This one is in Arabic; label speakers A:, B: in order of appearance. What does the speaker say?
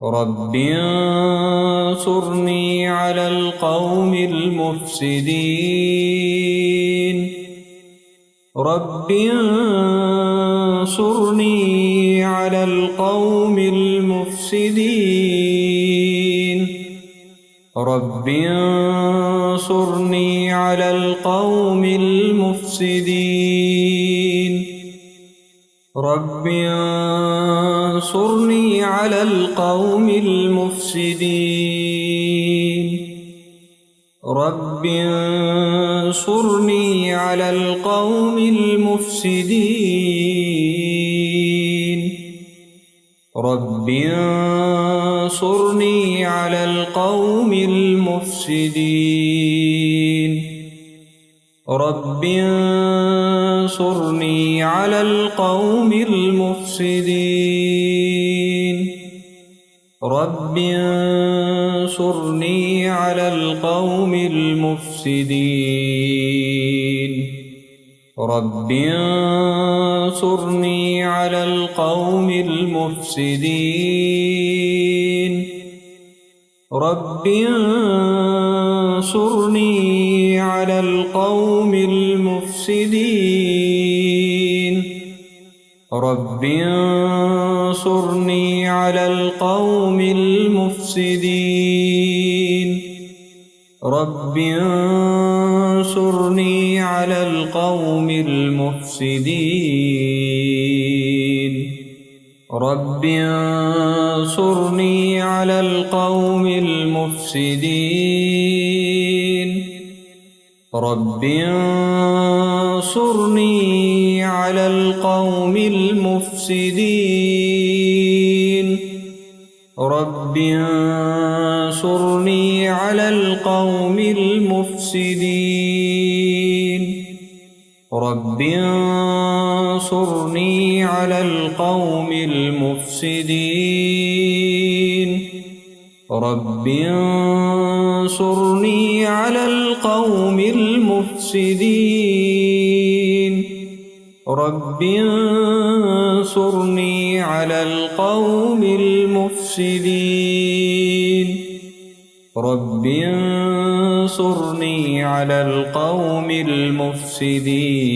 A: رب انصرني على القوم المفسدين رب انصرني على القوم المفسدين رب انصرني على القوم المفسدين رب انصرني على القوم المفسدين رب انصرني على القوم المفسدين رب انصرني على القوم المفسدين رب انصرني على القوم المفسدين رب انصرني على القوم المفسدين رب انصرني على القوم المفسدين رب انصرني على القوم المفسدين رب انصرني على القوم المفسدين رب انصرني على القوم المفسدين رب انصرني على القوم المفسدين رب انصرني على القوم المفسدين رب انصرني على القوم المفسدين رب انصرني على القوم المفسدين رب انصرني على القوم المفسدين رب انصرني على القوم المفسدين رب انصرني على القوم المفسدين